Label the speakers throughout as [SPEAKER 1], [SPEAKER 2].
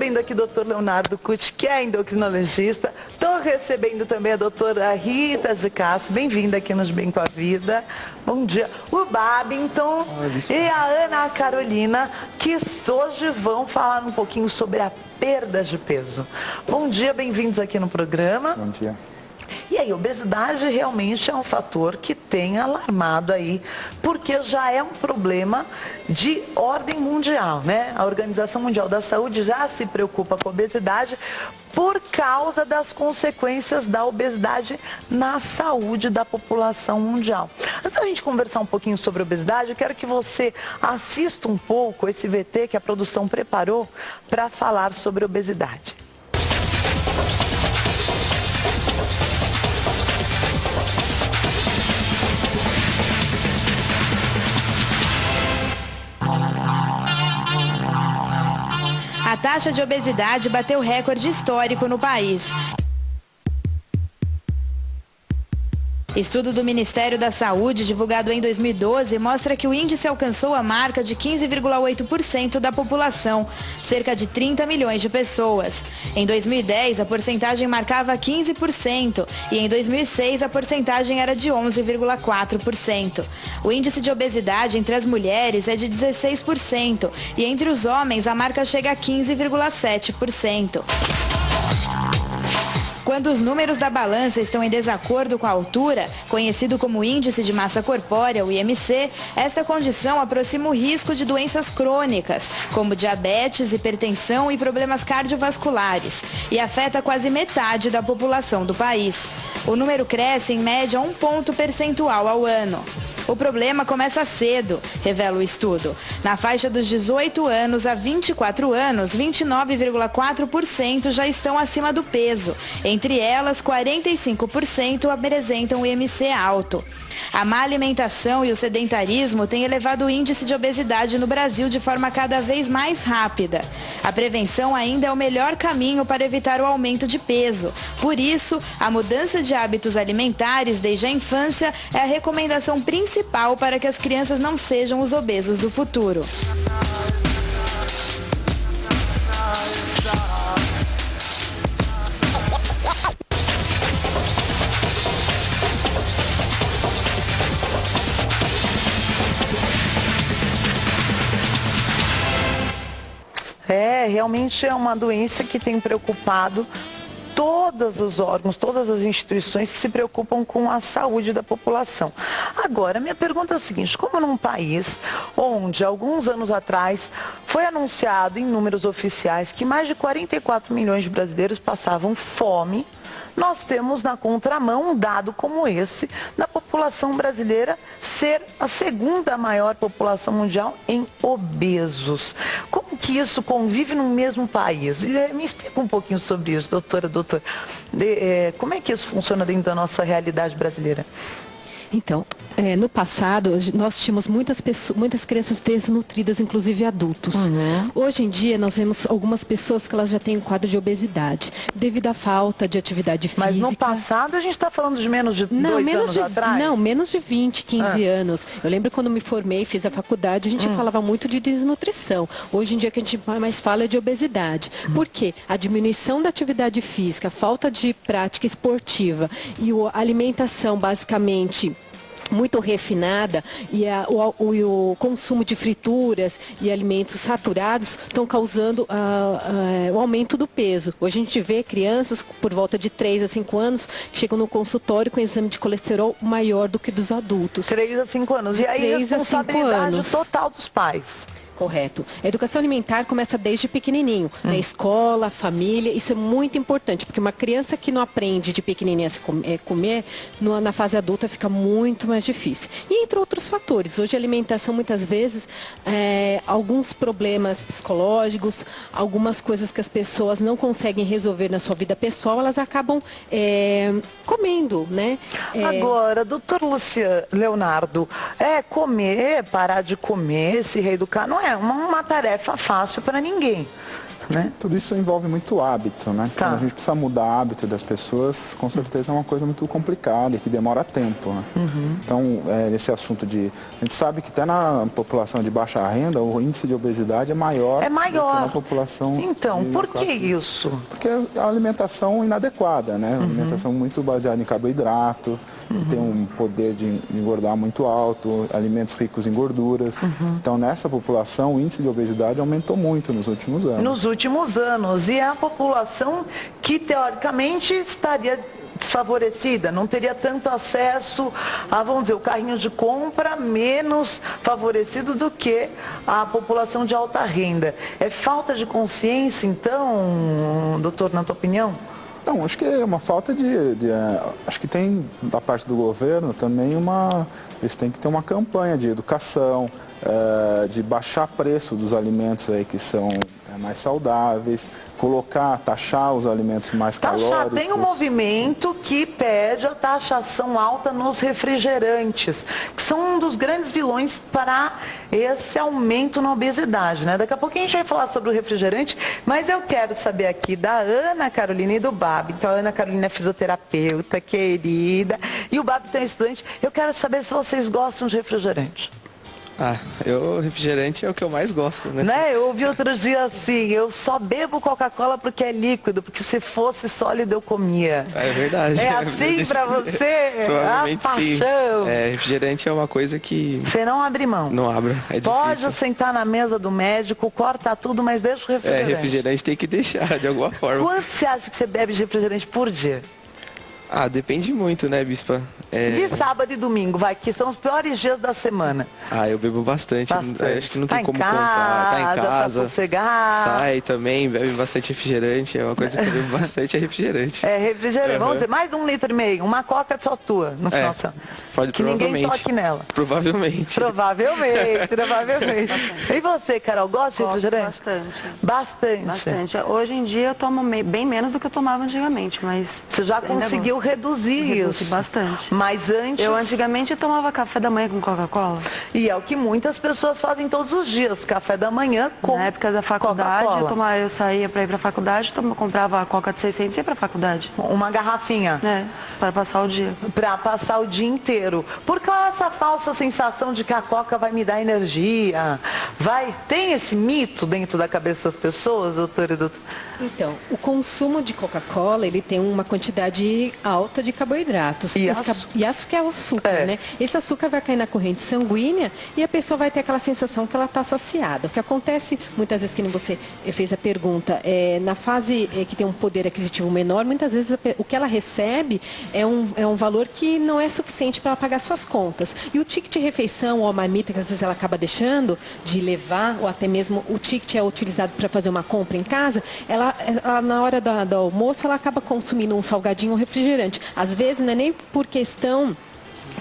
[SPEAKER 1] recebendo aqui o Dr. Leonardo Cucci, que é endocrinologista. Estou recebendo também a doutora Rita de Castro, bem-vinda aqui nos Bem com a Vida. Bom dia. O Babington e a Ana Carolina, que hoje vão falar um pouquinho sobre a perda de peso. Bom dia, bem-vindos aqui no programa.
[SPEAKER 2] Bom dia.
[SPEAKER 1] E aí, obesidade realmente é um fator que tem alarmado aí, porque já é um problema de ordem mundial, né? A Organização Mundial da Saúde já se preocupa com a obesidade por causa das consequências da obesidade na saúde da população mundial. Antes da gente conversar um pouquinho sobre obesidade, eu quero que você assista um pouco esse VT que a produção preparou para falar sobre obesidade.
[SPEAKER 3] A taxa de obesidade bateu recorde histórico no país. Estudo do Ministério da Saúde, divulgado em 2012, mostra que o índice alcançou a marca de 15,8% da população, cerca de 30 milhões de pessoas. Em 2010, a porcentagem marcava 15% e em 2006 a porcentagem era de 11,4%. O índice de obesidade entre as mulheres é de 16% e entre os homens a marca chega a 15,7%. Quando os números da balança estão em desacordo com a altura, conhecido como índice de massa corpórea, o IMC, esta condição aproxima o risco de doenças crônicas, como diabetes, hipertensão e problemas cardiovasculares, e afeta quase metade da população do país. O número cresce em média 1 ponto percentual ao ano. O problema começa cedo, revela o estudo. Na faixa dos 18 anos a 24 anos, 29,4% já estão acima do peso. Entre elas, 45% apresentam o IMC alto. A má alimentação e o sedentarismo têm elevado o índice de obesidade no Brasil de forma cada vez mais rápida. A prevenção ainda é o melhor caminho para evitar o aumento de peso. Por isso, a mudança de hábitos alimentares desde a infância é a recomendação principal para que as crianças não sejam os obesos do futuro.
[SPEAKER 1] Realmente é uma doença que tem preocupado todos os órgãos, todas as instituições que se preocupam com a saúde da população. Agora, minha pergunta é o seguinte: como num país onde, alguns anos atrás, foi anunciado em números oficiais que mais de 44 milhões de brasileiros passavam fome, nós temos na contramão um dado como esse, da população brasileira ser a segunda maior população mundial em obesos. Como que isso convive no mesmo país? Me explica um pouquinho sobre isso, doutor. Como é que isso funciona dentro da nossa realidade brasileira?
[SPEAKER 4] Então, no passado, nós tínhamos muitas crianças desnutridas, inclusive adultos. Hoje em dia, nós vemos algumas pessoas que elas já têm um quadro de obesidade, devido à falta de atividade física.
[SPEAKER 1] Mas no passado, a gente está falando de menos de 2 anos atrás?
[SPEAKER 4] Não, menos de 20, 15 anos. Eu lembro quando me formei, fiz a faculdade, a gente falava muito de desnutrição. Hoje em dia, o que a gente mais fala é de obesidade. Por quê? A diminuição da atividade física, a falta de prática esportiva e a alimentação, basicamente, muito refinada e o consumo de frituras e alimentos saturados estão causando o aumento do peso. Hoje a gente vê crianças por volta de 3 a 5 anos que chegam no consultório com exame de colesterol maior do que dos adultos.
[SPEAKER 1] 3 a 5 anos. E aí, responsabilidade total dos pais.
[SPEAKER 4] Correto. A educação alimentar começa desde pequenininho, na escola, família, isso é muito importante, porque uma criança que não aprende de pequenininha a comer, na fase adulta fica muito mais difícil. E entre outros fatores, hoje a alimentação muitas vezes, alguns problemas psicológicos, algumas coisas que as pessoas não conseguem resolver na sua vida pessoal, elas acabam comendo, né?
[SPEAKER 1] Agora, doutor Leonardo, comer, parar de comer, se reeducar, não é uma tarefa fácil para ninguém. né?
[SPEAKER 2] Tudo isso envolve muito hábito, né?
[SPEAKER 1] Tá.
[SPEAKER 2] Então a gente precisa mudar o hábito das pessoas, com certeza é uma coisa muito complicada e que demora tempo, né? Então, esse assunto a gente sabe que até na população de baixa renda, o índice de obesidade é maior,
[SPEAKER 1] É maior.
[SPEAKER 2] do que na população
[SPEAKER 1] Então,
[SPEAKER 2] de
[SPEAKER 1] por que
[SPEAKER 2] classe.
[SPEAKER 1] isso?
[SPEAKER 2] Porque é a alimentação inadequada, né? Alimentação muito baseada em carboidrato, que tem um poder de engordar muito alto, alimentos ricos em gorduras. Então, nessa população, o índice de obesidade aumentou muito nos últimos anos.
[SPEAKER 1] Nos últimos anos. E é a população que, teoricamente, estaria desfavorecida, não teria tanto acesso a, vamos dizer, o carrinho de compra menos favorecido do que a população de alta renda. É falta de consciência, então, doutor, na tua opinião?
[SPEAKER 2] Não, acho que é uma falta acho que tem da parte do governo também eles têm que ter uma campanha de educação, de baixar preço dos alimentos aí que são mais saudáveis, taxar os alimentos mais calóricos.
[SPEAKER 1] Tem um movimento que pede a taxação alta nos refrigerantes, que são um dos grandes vilões para esse aumento na obesidade, né? Daqui a pouco a gente vai falar sobre o refrigerante, mas eu quero saber aqui da Ana Carolina e do Babi. Então a Ana Carolina é fisioterapeuta, querida, e o Babi tem estudante. Eu quero saber se vocês gostam de refrigerante.
[SPEAKER 5] Refrigerante é o que eu mais gosto, né?
[SPEAKER 1] Eu ouvi outro dia assim, eu só bebo Coca-Cola porque é líquido, porque se fosse sólido eu comia.
[SPEAKER 5] É verdade.
[SPEAKER 1] É assim pra você?
[SPEAKER 5] Provavelmente
[SPEAKER 1] a paixão.
[SPEAKER 5] sim. Refrigerante é uma coisa que...
[SPEAKER 1] Você não abre mão.
[SPEAKER 5] Não abro, é difícil.
[SPEAKER 1] Pode sentar na mesa do médico, corta tudo, mas deixa o refrigerante.
[SPEAKER 5] Refrigerante tem que deixar, de alguma forma.
[SPEAKER 1] Quanto você acha que você bebe de refrigerante por dia?
[SPEAKER 5] Depende muito, né, Bispa?
[SPEAKER 1] De sábado e domingo, que são os piores dias da semana.
[SPEAKER 5] Eu bebo bastante. Acho que não tem como
[SPEAKER 1] casa,
[SPEAKER 5] contar. Tá em casa,
[SPEAKER 1] tá sossegado.
[SPEAKER 5] sai também, bebe bastante refrigerante. É uma coisa que eu bebo bastante, é refrigerante.
[SPEAKER 1] Refrigerante. Vamos dizer, mais de 1,5 litro. Uma coca só tua, no final de semana. Que ninguém toque nela.
[SPEAKER 5] Provavelmente.
[SPEAKER 1] Provavelmente. E você, Carol, gosta de refrigerante?
[SPEAKER 6] Bastante. Hoje em dia eu tomo bem menos do que eu tomava antigamente, mas...
[SPEAKER 1] Você já conseguiu reduzir isso?
[SPEAKER 6] Bastante.
[SPEAKER 1] Mas antes...
[SPEAKER 6] Eu antigamente tomava café da manhã com Coca-Cola.
[SPEAKER 1] E é o que muitas pessoas fazem todos os dias, café da manhã com
[SPEAKER 6] Na época da faculdade, eu saía para ir para a faculdade, comprava a Coca de 600 e ia para a faculdade.
[SPEAKER 1] Uma garrafinha.
[SPEAKER 6] Para passar o dia.
[SPEAKER 1] Para passar o dia inteiro. Por causa dessa falsa sensação de que a Coca vai me dar energia. Tem esse mito dentro da cabeça das pessoas, doutora e doutor?
[SPEAKER 4] Então, o consumo de Coca-Cola, ele tem uma quantidade alta de carboidratos.
[SPEAKER 1] E
[SPEAKER 4] açúcar é o açúcar, né? Esse açúcar vai cair na corrente sanguínea e a pessoa vai ter aquela sensação que ela está saciada. O que acontece, muitas vezes, que você fez a pergunta, na fase que tem um poder aquisitivo menor, muitas vezes o que ela recebe é um valor que não é suficiente para ela pagar suas contas. E o ticket de refeição ou a marmita, que às vezes ela acaba deixando de levar, ou até mesmo o ticket é utilizado para fazer uma compra em casa, ela na hora do almoço, ela acaba consumindo um salgadinho ou um refrigerante. Às vezes, não é nem por questão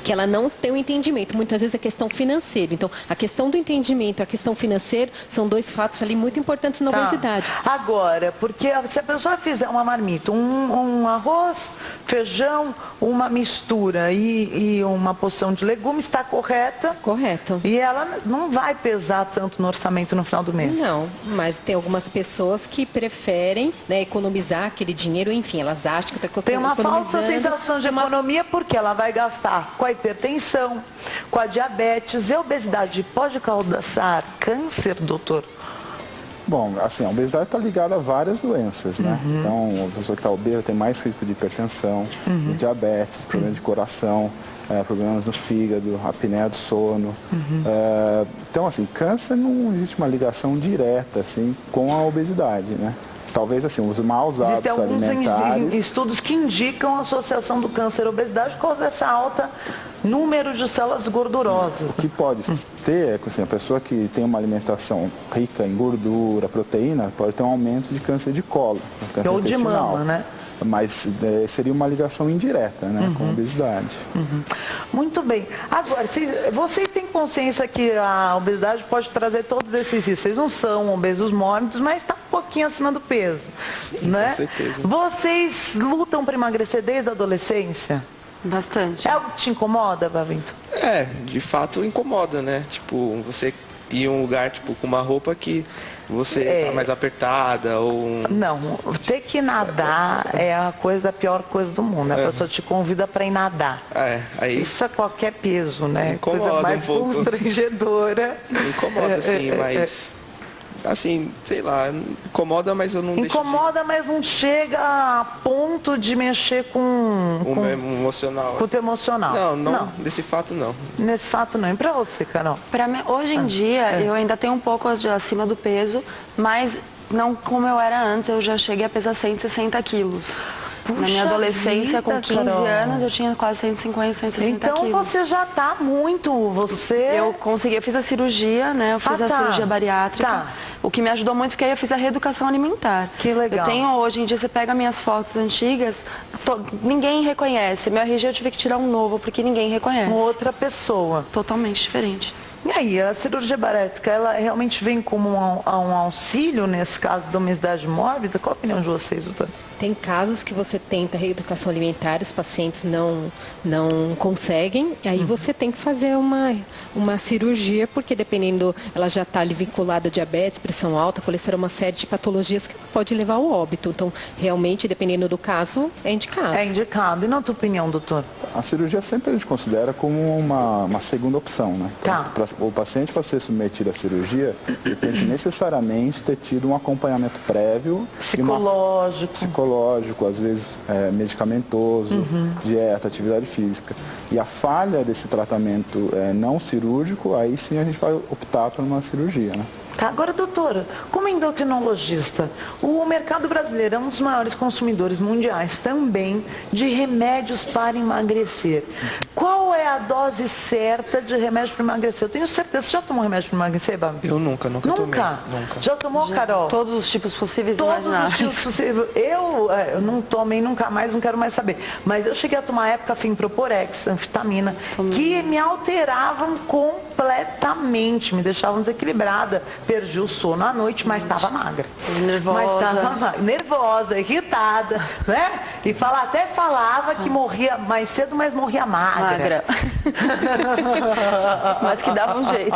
[SPEAKER 4] que ela não tem o entendimento, muitas vezes é questão financeira. Então, a questão do entendimento e a questão financeira são dois fatos ali muito importantes na obesidade.
[SPEAKER 1] Agora, porque se a pessoa fizer uma marmita, um arroz, feijão, uma mistura e uma porção de legumes, está correta?
[SPEAKER 4] Correto.
[SPEAKER 1] E ela não vai pesar tanto no orçamento no final do mês?
[SPEAKER 4] Não, mas tem algumas pessoas que preferem, né, economizar aquele dinheiro, enfim, elas acham que está
[SPEAKER 1] Tem uma falsa sensação de economia porque ela vai gastar com a hipertensão, com a diabetes e a obesidade. Pode causar câncer, doutor?
[SPEAKER 2] Bom, assim, a obesidade está ligada a várias doenças, né? Então, a pessoa que está obesa tem mais risco de hipertensão, de diabetes, problemas de coração, problemas no fígado, apneia do sono. Então, assim, câncer não existe uma ligação direta, assim, com a obesidade, né? Talvez, assim, os maus hábitos alimentares...
[SPEAKER 1] Existem alguns estudos que indicam a associação do câncer e obesidade por causa dessa alta número de células gordurosas.
[SPEAKER 2] O que pode ter é que, assim, a pessoa que tem uma alimentação rica em gordura, proteína, pode ter um aumento de câncer de colo, câncer
[SPEAKER 1] ou
[SPEAKER 2] intestinal.
[SPEAKER 1] de mama, né?
[SPEAKER 2] Mas seria uma ligação indireta, né, com a obesidade.
[SPEAKER 1] Muito bem. Agora, vocês têm consciência que a obesidade pode trazer todos esses riscos? Vocês não são obesos mórbidos, mas está um pouquinho acima do peso.
[SPEAKER 5] Sim,
[SPEAKER 1] né?
[SPEAKER 5] Com certeza.
[SPEAKER 1] Vocês lutam para emagrecer desde a adolescência?
[SPEAKER 6] Bastante.
[SPEAKER 1] É algo que te incomoda, Bavinto?
[SPEAKER 5] De fato incomoda, né? Tipo, você ir em um lugar, tipo, com uma roupa que você tá mais apertada ou...
[SPEAKER 1] Não, ter que nadar é a pior coisa do mundo. A pessoa te convida para ir nadar.
[SPEAKER 5] Aí...
[SPEAKER 1] Isso é qualquer peso, né?
[SPEAKER 5] Incomoda
[SPEAKER 1] coisa mais
[SPEAKER 5] um pouco.
[SPEAKER 1] Constrangedora.
[SPEAKER 5] Incomoda, sim, mas... Assim, sei lá, incomoda, mas eu não
[SPEAKER 1] Incomoda, mas não chega a ponto de mexer com
[SPEAKER 5] o emocional.
[SPEAKER 1] Com o teu emocional.
[SPEAKER 5] Não, nesse fato não.
[SPEAKER 1] Nesse fato não. E pra você, Carol?
[SPEAKER 6] Pra mim, hoje em dia, eu ainda tenho um pouco acima do peso, mas não como eu era antes, eu já cheguei a pesar 160 quilos. Na minha adolescência, com 15 anos, eu tinha quase 150, 160 quilos.
[SPEAKER 1] Então você já tá muito,
[SPEAKER 6] Eu fiz a cirurgia, né? Eu fiz a cirurgia bariátrica.
[SPEAKER 1] Tá.
[SPEAKER 6] O que me ajudou muito, porque aí eu fiz a reeducação alimentar.
[SPEAKER 1] Que legal.
[SPEAKER 6] Eu tenho, hoje em dia, você pega minhas fotos antigas, ninguém reconhece. Meu RG eu tive que tirar um novo, porque ninguém reconhece.
[SPEAKER 1] Uma outra pessoa.
[SPEAKER 6] Totalmente diferente.
[SPEAKER 1] E aí, a cirurgia bariátrica, ela realmente vem como um auxílio nesse caso da obesidade mórbida? Qual a opinião de vocês, doutor?
[SPEAKER 4] Tem casos que você tenta reeducação alimentar, os pacientes não conseguem, e aí você tem que fazer uma cirurgia, porque dependendo, ela já está ali vinculada a diabetes, pressão alta, colesterol, uma série de patologias que pode levar ao óbito. Então, realmente, dependendo do caso, é indicado.
[SPEAKER 1] É indicado. E na tua opinião, doutor?
[SPEAKER 2] A cirurgia sempre a gente considera como uma segunda opção, né?
[SPEAKER 1] Tá.
[SPEAKER 2] O paciente, para ser submetido à cirurgia, ele tem que necessariamente ter tido um acompanhamento prévio. Psicológico, às vezes medicamentoso, dieta, atividade física. E a falha desse tratamento não cirúrgico, aí sim a gente vai optar por uma cirurgia, né?
[SPEAKER 1] Tá, agora, doutora, como endocrinologista, o mercado brasileiro é um dos maiores consumidores mundiais também de remédios para emagrecer. Qual é a dose certa de remédio para emagrecer? Eu tenho certeza. Você já tomou remédio para emagrecer, Babi?
[SPEAKER 5] Eu nunca tomei. Nunca?
[SPEAKER 1] Já tomou, Carol?
[SPEAKER 6] Todos os tipos possíveis e
[SPEAKER 1] Todos
[SPEAKER 6] imagináveis.
[SPEAKER 1] os tipos possíveis. Eu não tomei nunca mais, não quero mais saber. Mas eu cheguei a tomar época Proporex, anfetamina, que me alteravam completamente, me deixavam desequilibrada. Perdi o sono à noite, mas estava magra. Nervosa, irritada, né? E até falava que morria mais cedo, mas morria magra.
[SPEAKER 6] Mas que dava um jeito.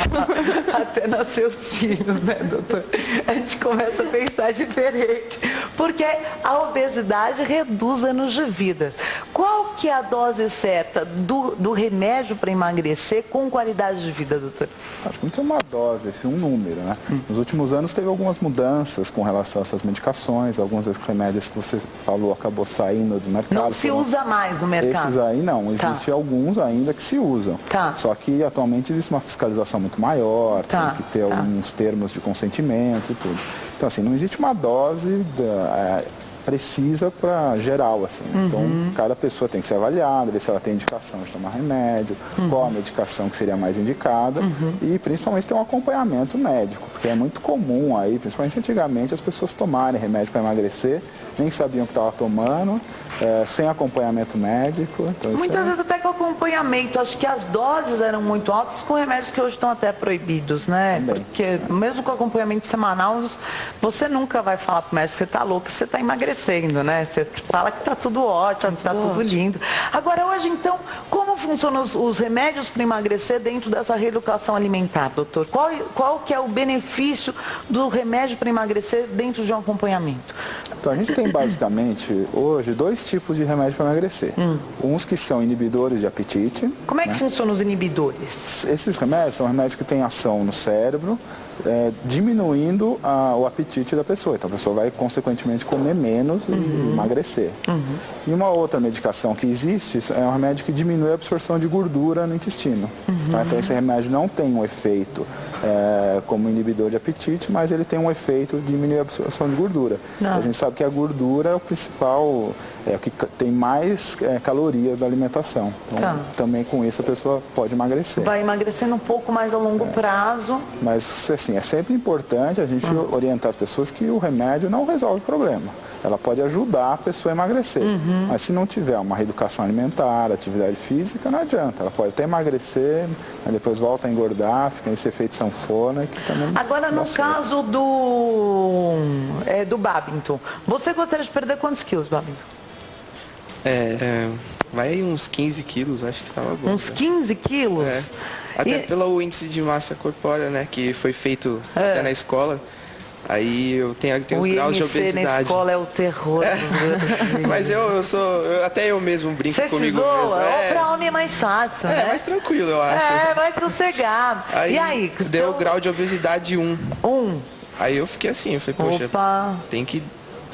[SPEAKER 1] Até nascer os filhos, né, doutor? A gente começa a pensar diferente. Porque a obesidade reduz anos de vida. Qual que é a dose certa do remédio para emagrecer com qualidade de vida, doutor?
[SPEAKER 2] Acho que não tem uma dose, um número, né? Nos últimos anos teve algumas mudanças com relação a essas medicações, alguns desses remédios que você falou acabou saindo do mercado.
[SPEAKER 1] Não se usa mais no mercado?
[SPEAKER 2] Esses aí não, existem alguns ainda que se usam. Só que atualmente existe uma fiscalização muito maior, tem que ter alguns termos de consentimento e tudo. Então assim, não existe uma dose precisa para geral, assim. Então, cada pessoa tem que ser avaliada, ver se ela tem indicação de tomar remédio, qual a medicação que seria mais indicada e, principalmente, ter um acompanhamento médico, porque é muito comum aí, principalmente antigamente, as pessoas tomarem remédio para emagrecer, nem sabiam o que estava tomando, sem acompanhamento médico. Então,
[SPEAKER 1] muitas vezes até com acompanhamento, acho que as doses eram muito altas com remédios que hoje estão até proibidos, né?
[SPEAKER 2] Também.
[SPEAKER 1] Porque mesmo com acompanhamento semanal, você nunca vai falar pro médico que você está louco, que você está emagrecendo, né? Você fala que está tudo ótimo, que está tudo lindo. Agora, hoje, então, como funcionam os remédios para emagrecer dentro dessa reeducação alimentar, doutor? Qual que é o benefício do remédio para emagrecer dentro de um acompanhamento?
[SPEAKER 2] Então, a gente tem basicamente, hoje, dois tipos de remédio para emagrecer. Uns que são inibidores de apetite.
[SPEAKER 1] Como é que funcionam os inibidores?
[SPEAKER 2] Esses remédios são remédios que têm ação no cérebro, diminuindo o apetite da pessoa. Então a pessoa vai, consequentemente, comer menos e emagrecer. E uma outra medicação que existe é um remédio que diminui a absorção de gordura no intestino. Tá? Então esse remédio não tem um efeito como inibidor de apetite, mas ele tem um efeito de diminuir a absorção de gordura. A gente sabe que a gordura é o principal, o que tem mais calorias da alimentação. Então também com isso a pessoa pode emagrecer.
[SPEAKER 1] Vai emagrecendo um pouco mais a longo prazo.
[SPEAKER 2] Mas assim, é sempre importante a gente orientar as pessoas que o remédio não resolve o problema. Ela pode ajudar a pessoa a emagrecer. Mas se não tiver uma reeducação alimentar, atividade física, não adianta. Ela pode até emagrecer, mas depois volta a engordar, fica esse efeito sanfona. Que também
[SPEAKER 1] agora, no caso do Babington, você gostaria de perder quantos quilos, Babington?
[SPEAKER 5] Vai uns 15 quilos, acho que estava bom.
[SPEAKER 1] Uns 15 quilos?
[SPEAKER 5] Até pelo índice de massa corpórea, né? Que foi feito até na escola. Aí eu tenho os graus de obesidade.
[SPEAKER 1] Na escola é o terror.
[SPEAKER 5] Mas até eu mesmo brinco
[SPEAKER 1] Você
[SPEAKER 5] comigo
[SPEAKER 1] se zoa?
[SPEAKER 5] mesmo.
[SPEAKER 1] Ou pra homem é mais fácil, né?
[SPEAKER 5] Mais tranquilo, eu acho.
[SPEAKER 1] Mais sossegado. E aí?
[SPEAKER 5] Deu o grau de obesidade 1.
[SPEAKER 1] 1.
[SPEAKER 5] Aí eu fiquei assim, eu falei, poxa, tem que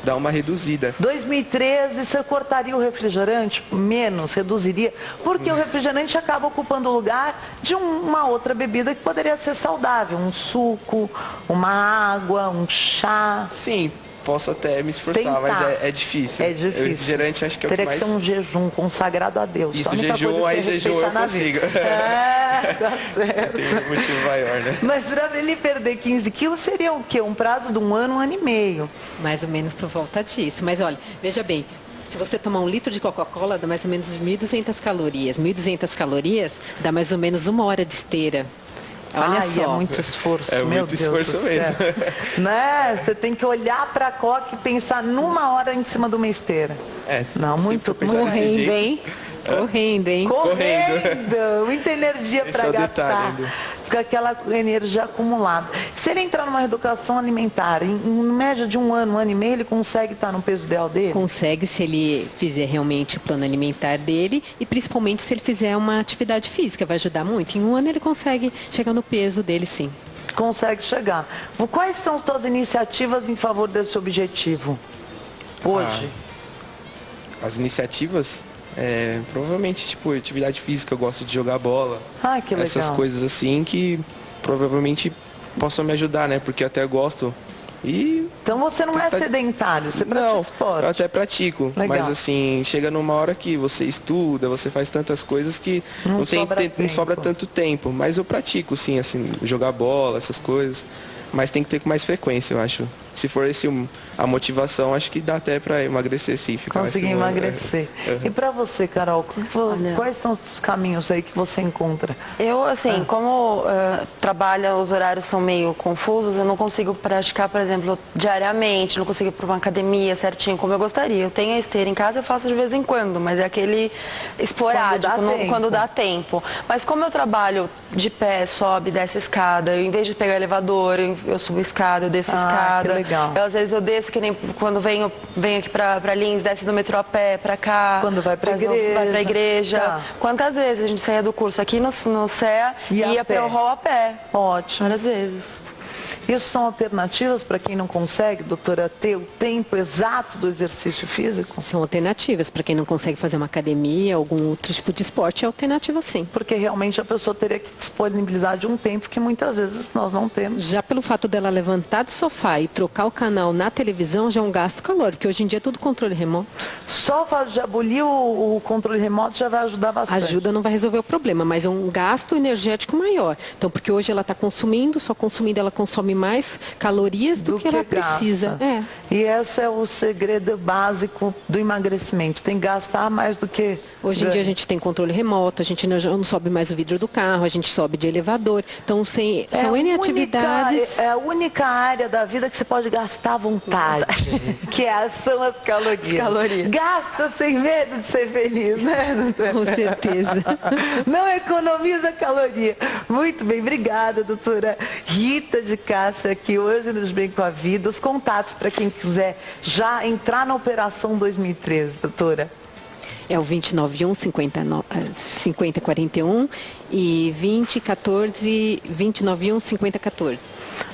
[SPEAKER 5] dar uma reduzida.
[SPEAKER 1] 2013, você cortaria o refrigerante? Menos, reduziria? Porque o refrigerante acaba ocupando o lugar de uma outra bebida que poderia ser saudável. Um suco, uma água, um chá.
[SPEAKER 5] Sim, posso até me esforçar, mas é difícil.
[SPEAKER 1] É difícil.
[SPEAKER 5] O refrigerante acho que é o que mais...
[SPEAKER 1] Teria que ser um jejum consagrado a Deus.
[SPEAKER 5] Isso, jejum, aí jejum eu consigo.
[SPEAKER 1] Tá certo.
[SPEAKER 5] Tem um motivo maior, né?
[SPEAKER 1] Mas para ele perder 15 quilos seria o quê? Um prazo de um ano e meio.
[SPEAKER 4] Mais ou menos por volta disso. Mas olha, veja bem, se você tomar 1 litro de Coca-Cola, dá mais ou menos 1.200 calorias. 1.200 calorias dá mais ou menos 1 hora de esteira. Olha só.
[SPEAKER 1] É muito esforço,
[SPEAKER 5] É
[SPEAKER 1] meu
[SPEAKER 5] muito
[SPEAKER 1] Deus
[SPEAKER 5] esforço
[SPEAKER 1] do céu.
[SPEAKER 5] mesmo.
[SPEAKER 1] Né? Você tem que olhar para a Coca e pensar numa hora em cima de uma esteira. Não, muito
[SPEAKER 4] correndo, hein? Correndo, hein?
[SPEAKER 1] Correndo! Muita energia para gastar. Fica aquela energia acumulada. Se ele entrar numa reeducação alimentar, em média de um ano e meio, ele consegue estar no peso ideal dele?
[SPEAKER 4] Consegue, se ele fizer realmente o plano alimentar dele e principalmente se ele fizer uma atividade física, vai ajudar muito. Em um ano ele consegue chegar no peso dele, sim.
[SPEAKER 1] Consegue chegar. Quais são as suas iniciativas em favor desse objetivo hoje?
[SPEAKER 5] As iniciativas? Provavelmente, tipo, atividade física, eu gosto de jogar bola.
[SPEAKER 1] Que legal.
[SPEAKER 5] Essas coisas assim que provavelmente possam me ajudar, né? Porque eu até gosto.
[SPEAKER 1] Então você não é sedentário, você pratica esporte?
[SPEAKER 5] Eu até pratico.
[SPEAKER 1] Legal.
[SPEAKER 5] Mas assim, chega numa hora que você estuda, você faz tantas coisas que não sobra tanto tempo. Mas eu pratico, sim, assim, jogar bola, essas coisas. Mas tem que ter com mais frequência, eu acho. Se for a motivação, acho que dá até para emagrecer, sim.
[SPEAKER 1] Conseguir emagrecer. E para você, Carol, quais são os caminhos aí que você encontra?
[SPEAKER 6] Eu, assim, como trabalho, os horários são meio confusos, eu não consigo praticar, por exemplo, diariamente, não consigo ir para uma academia certinho como eu gostaria. Eu tenho a esteira em casa, eu faço de vez em quando, mas é aquele esporádico, quando dá tempo. Mas como eu trabalho de pé, sobe, desce escada, em vez de pegar elevador, eu subo escada, eu desço escada. Eu, às vezes eu desço, que nem quando venho aqui pra Lins, desce do metrô a pé pra cá.
[SPEAKER 1] Quando vai pra igreja.
[SPEAKER 6] Vai pra igreja. Tá. Quantas vezes a gente saía do curso aqui no CEA e ia pro hall a pé?
[SPEAKER 1] Ótimo.
[SPEAKER 6] Várias vezes.
[SPEAKER 1] Isso são alternativas para quem não consegue, doutora, ter o tempo exato do exercício físico?
[SPEAKER 4] São alternativas. Para quem não consegue fazer uma academia, algum outro tipo de esporte, é alternativa sim.
[SPEAKER 1] Porque realmente a pessoa teria que disponibilizar de um tempo que muitas vezes nós não temos.
[SPEAKER 4] Já pelo fato dela levantar do sofá e trocar o canal na televisão, já é um gasto calórico, porque hoje em dia é tudo controle remoto.
[SPEAKER 1] Só o fato de abolir o controle remoto já vai ajudar bastante.
[SPEAKER 4] Ajuda, não vai resolver o problema, mas é um gasto energético maior. Então, porque hoje ela está consumindo, só consumindo ela consome mais calorias do que ela precisa.
[SPEAKER 1] E esse é o segredo básico do emagrecimento. Tem que gastar mais do que...
[SPEAKER 4] Hoje em dia a gente tem controle remoto, a gente não sobe mais o vidro do carro, a gente sobe de elevador. Então, são N atividades...
[SPEAKER 1] É a única área da vida que você pode gastar à vontade, que são as calorias. Gasta sem medo de ser feliz, né?
[SPEAKER 4] Com certeza.
[SPEAKER 1] Não economiza caloria. Muito bem, obrigada, doutora Rita de Cássia, aqui hoje nos Bem com a Vida. Os contatos para quem quiser já entrar na Operação 2013, doutora.
[SPEAKER 4] É o 2091 5041 e 2091 5014.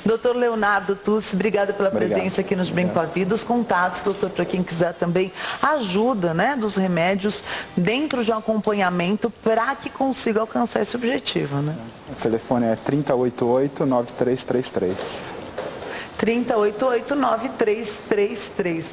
[SPEAKER 1] Doutor Leonardo Tussi, obrigada pela presença aqui nos Bem com a Vida. Os contatos, doutor, para quem quiser também ajuda, né, dos remédios dentro de um acompanhamento para que consiga alcançar esse objetivo, né?
[SPEAKER 2] O telefone é 3088-9333.
[SPEAKER 1] 3088-9333.